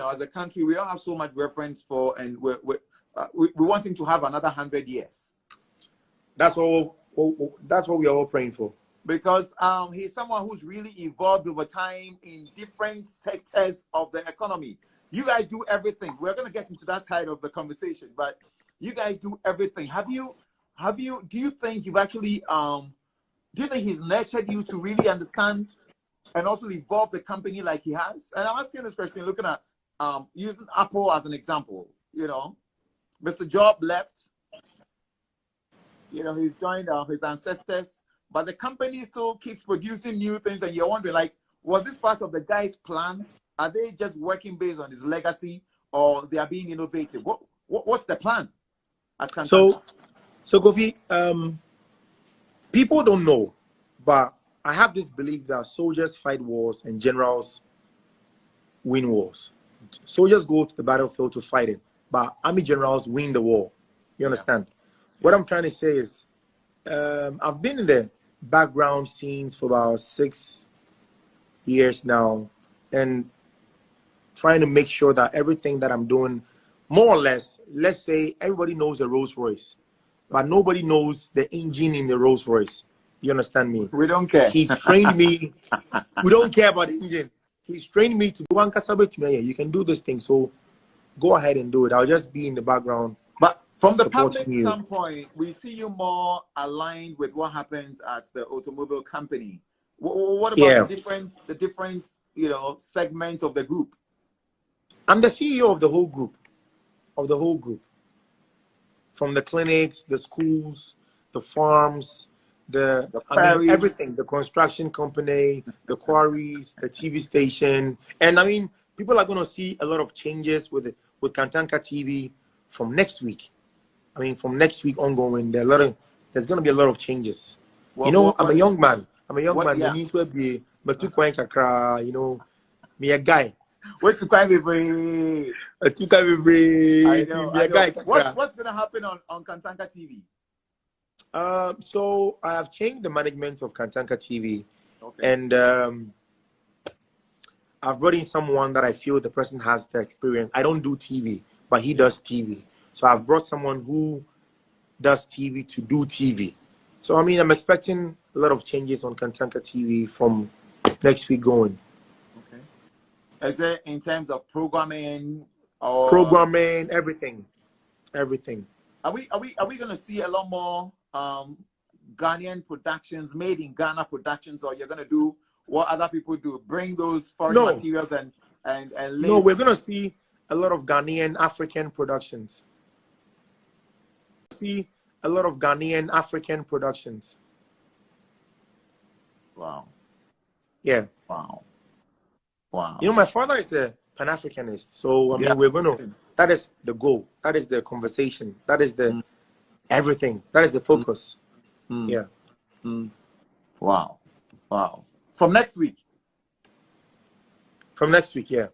as a country, we don't have so much reference for, and we want him to have another 100 years. That's what we are all praying for. Because he's someone who's really evolved over time in different sectors of the economy. You guys do everything. We're going to get into that side of the conversation, but you guys do everything. Do you think you've actually, do you think he's nurtured you to really understand and also evolve the company like he has? And I'm asking this question looking at using Apple as an example. Mr. Job left. He's joined his ancestors, but the company still keeps producing new things, and you're wondering, like, was this part of the guy's plan? Are they just working based on his legacy, or they are being innovative? What's the plan at Kantanka? So Kofi, people don't know, but I have this belief that soldiers fight wars and generals win wars. Soldiers go to the battlefield to fight it, but army generals win the war. You understand? Yeah. What I'm trying to say is, I've been in the background scenes for about 6 years now, and trying to make sure that everything that I'm doing, more or less, let's say everybody knows the Rolls Royce, but nobody knows the engine in the Rolls Royce. You understand me? We don't care. He's trained me. We don't care about the engine. He's trained me to do you can do this thing, so go ahead and do it. I'll just be in the background. But from the public standpoint, we see you more aligned with what happens at the automobile company. What about the different segments of the group? I'm the CEO of the whole group. From the clinics, the schools, the farms, everything, the construction company, the quarries, the TV station. And people are going to see a lot of changes with Kantanka TV from next week. From next week ongoing, there's going to be a lot of changes. I'm a young man. Yeah. Me a guy. What's going to happen on Kantanka TV? So I have changed the management of Kantanka TV, and I've brought in someone that I feel the person has the experience. I don't do TV, but he does TV. So I've brought someone who does TV to do TV. So I'm expecting a lot of changes on Kantanka TV from next week going. Okay. Is it in terms of programming or everything? Are we going to see a lot more Ghanaian productions, made in Ghana productions, or you're going to do what other people do, bring those foreign materials and No, we're going to see a lot of Ghanaian African productions. Wow. Yeah. Wow. My father is a Pan-Africanist, so we're going to. That is the goal. That is the conversation. That is the everything. That is the focus. Yeah. Wow. From next week, yeah.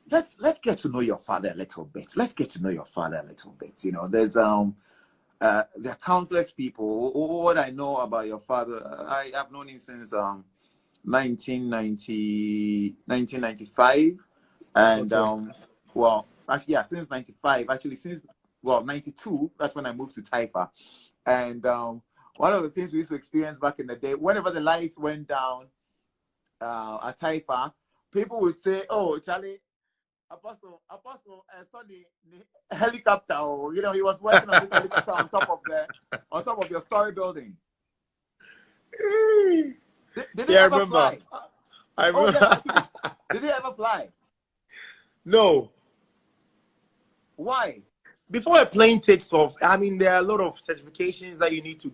Let's get to know your father a little bit. There's there are countless people. What I know about your father, I have known him since 1995, and since 95. Actually, since 92. That's when I moved to Taifa, and one of the things we used to experience back in the day, whenever the lights went down at Taifa, people would say, "Oh, Charlie, Apostle, saw the helicopter." Or, he was working on this helicopter on top of your story building. Did it ever fly? I remember. Yeah. Did it ever fly? No. Why? Before a plane takes off, there are a lot of certifications that you need to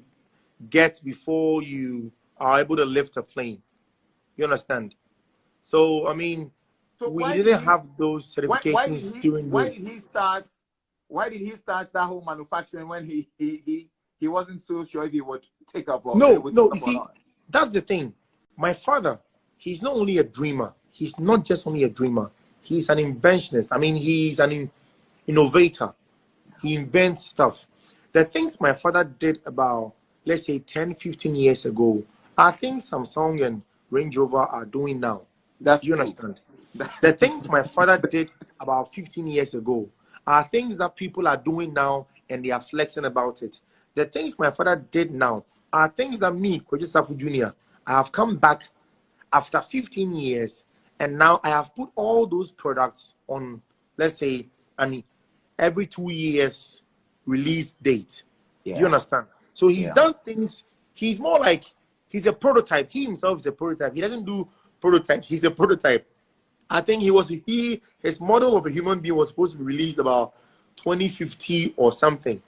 get before you are able to lift a plane. You understand? So, we didn't have those certifications Why did he start that whole manufacturing when he wasn't so sure if he would take up or that's the thing. My father, he's not only a dreamer. He's not just only a dreamer. He's an inventionist. He's an innovator. He invents stuff. The things my father did about, let's say, 10, 15 years ago are things Samsung and Range Rover are doing now. That's you understand? The things my father did about 15 years ago are things that people are doing now and they are flexing about it. The things my father did now are things that me, Koji Safo Jr., I have come back after 15 years and now I have put all those products on, let's say, every 2 years release date. Yeah. You understand? So he's done things. He's more like he's a prototype. He himself is a prototype. He doesn't do prototypes. He's a prototype. I think his model of a human being was supposed to be released about 2050 or something.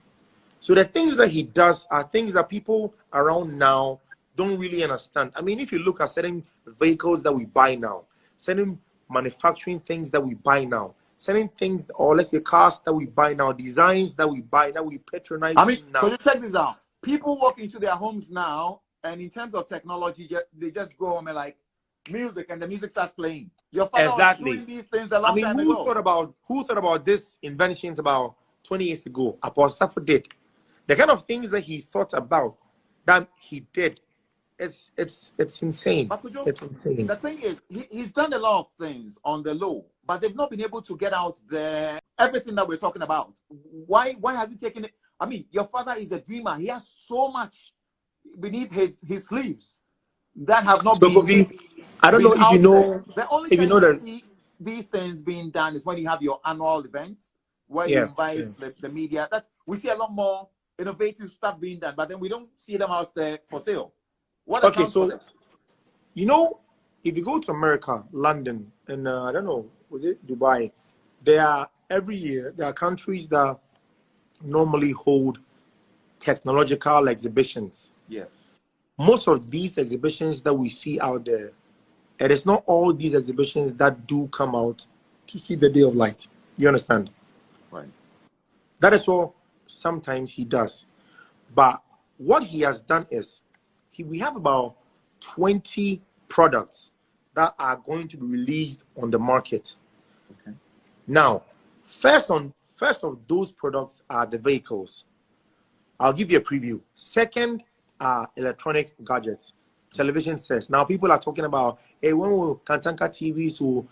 So the things that he does are things that people around now don't really understand. I mean, if you look at certain vehicles that we buy now, certain manufacturing things that we buy now, certain things, or let's say cars that we buy now, designs that we buy, that we patronize. I mean, now. can you check this out? People walk into their homes now, and in terms of technology, they just go home and like music, and the music starts playing. Your father was doing these things a long time ago. Who thought about this inventions about 20 years ago? Apostle Safo did. The kind of things that he thought about, that he did, it's insane. It's insane. The thing is, he's done a lot of things on the low, but they've not been able to get out there everything that we're talking about. Why has he taken it? I mean, your father is a dreamer. He has so much beneath his sleeves that have not been. I don't know if you know. The only time you see these things being done is when you have your annual events where you invite the media. We see a lot more innovative stuff being done, but then we don't see them out there for sale. Okay, so you know, if you go to America, London, and I don't know, was it Dubai? Every year there are countries that normally hold technological exhibitions. Yes. Most of these exhibitions that we see out there, it is not all these exhibitions that do come out to see the day of light. You understand? Right. That is what sometimes he does. But what he has done is, we have about 20 products that are going to be released on the market. Okay. Now, first of those products are the vehicles. I'll give you a preview. Second are electronic gadgets, television sets. Now, people are talking about, hey, when will Kantanka TVs will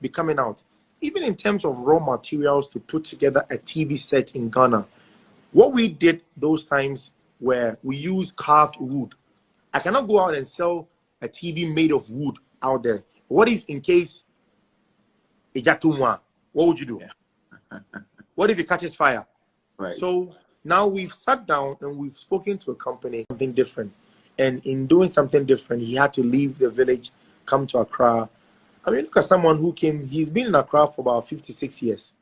be coming out? Even in terms of raw materials to put together a TV set in Ghana, what we did those times where we use carved wood. I cannot go out and sell a TV made of wood out there. What if, in case what would you do? Yeah. What if it catches fire? Right. So now we've sat down and we've spoken to a company, something different. And in doing something different, he had to leave the village, come to Accra. I mean, look at someone who came, he's been in Accra for about 56 years.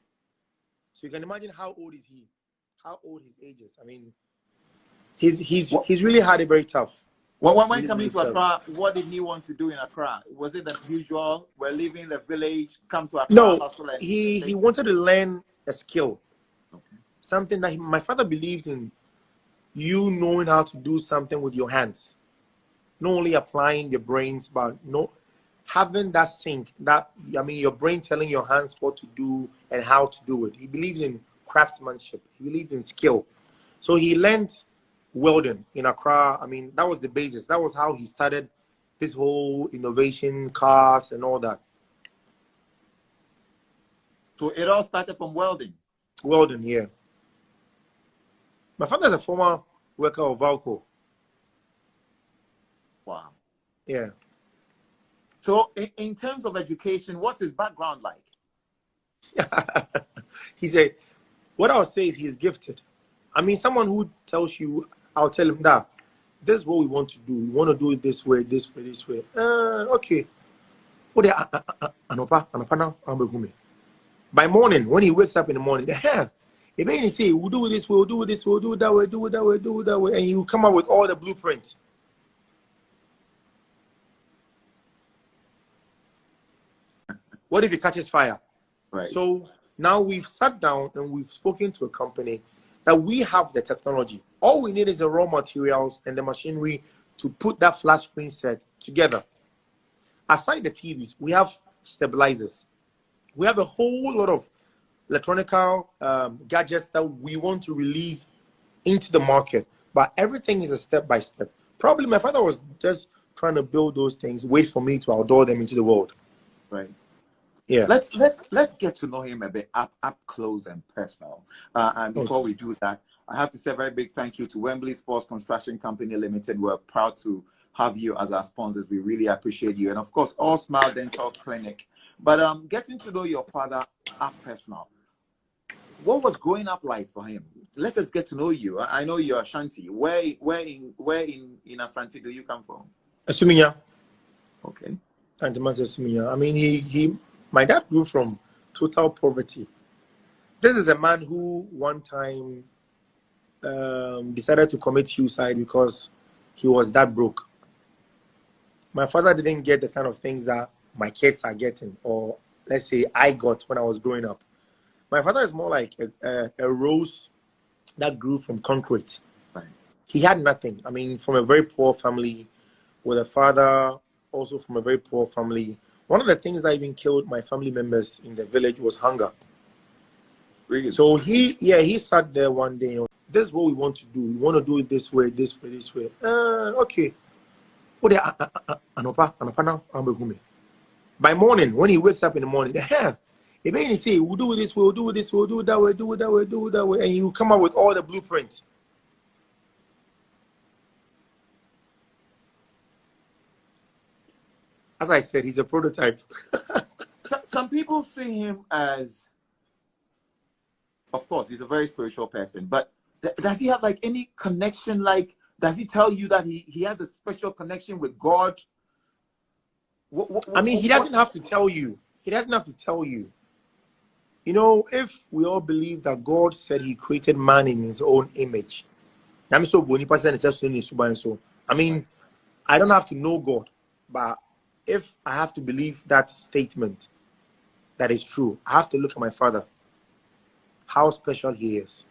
So you can imagine how old is he? How old his age is. I mean, he's really had it very tough. When coming to Accra, what did he want to do in Accra? Was it the usual, we're leaving the village, come to Accra? No, he wanted to learn a skill. Okay. Something that my father believes in, you knowing how to do something with your hands. Not only applying your brains, but having that sync, your brain telling your hands what to do and how to do it. He believes in craftsmanship. He believes in skill. So he learned welding in Accra. I mean, that was the basis. That was how he started this whole innovation, cars and all that. So it all started from welding? Welding, yeah. My father is a former worker of Valco. Wow. Yeah. So in terms of education, what's his background like? What I would say is he's gifted. I mean, someone who tells you, I'll tell him that this is what we want to do. We want to do it this way, this way, this way. Okay. By morning, when he wakes up in the morning, he basically say, we'll do it this way, we'll do it this way, we'll do it that way, do it that way, do it that way. And he will come up with all the blueprints. What if it catches fire? Right. So now we've sat down and we've spoken to a company that we have the technology. All we need is the raw materials and the machinery to put that flat screen set together. Aside the TVs, we have stabilizers. We have a whole lot of electronic gadgets that we want to release into the market. But everything is a step-by-step. Probably my father was just trying to build those things, wait for me to outdoor them into the world. Right. Yeah. Let's get to know him a bit up close and personal. And before we do that, I have to say a very big thank you to Wembley Sports Construction Company Limited. We're proud to have you as our sponsors. We really appreciate you. And of course, All Smile Dental Clinic. But getting to know your father up personal. What was growing up like for him? Let us get to know you. I know you're Ashanti. Where in Ashanti do you come from? Asuminya. Okay. Asuminya. I mean, my dad grew from total poverty. This is a man who one time decided to commit suicide because he was that broke. My father didn't get the kind of things that my kids are getting, or let's say I got when I was growing up. My father is more like a rose that grew from concrete. Right. He had nothing. I mean, from a very poor family, with a father also from a very poor family. One of the things that even killed my family members in the village was hunger. Really? So he sat there one day. This is what we want to do. We want to do it this way, this way, this way. Okay. By morning, when he wakes up in the morning, he say, we'll do it this way, we'll do it this way, we'll do it that way, do it that way, do it that way. And he will come up with all the blueprints. As I said, he's a prototype. Some people see him as, of course, he's a very spiritual person, but does he have like any connection? Like, does he tell you that he has a special connection with God? He doesn't have to tell you. He doesn't have to tell you. You know, if we all believe that God said he created man in his own image. I mean, I don't have to know God, but if I have to believe that statement, that is true, I have to look at my father. How special he is.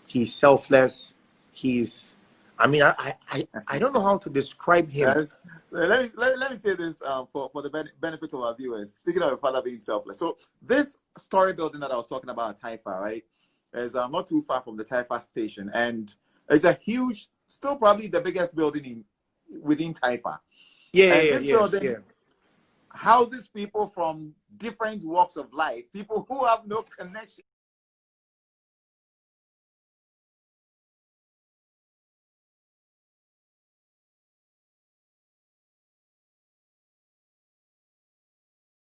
He's selfless. He's, I mean, I don't know how to describe him. Let me say this for the benefit of our viewers. Speaking of your father being selfless, so this story building that I was talking about at Taifa, right, is not too far from the Taifa station, and it's a huge, still probably the biggest building within Taifa. This building houses people from different walks of life, people who have no connection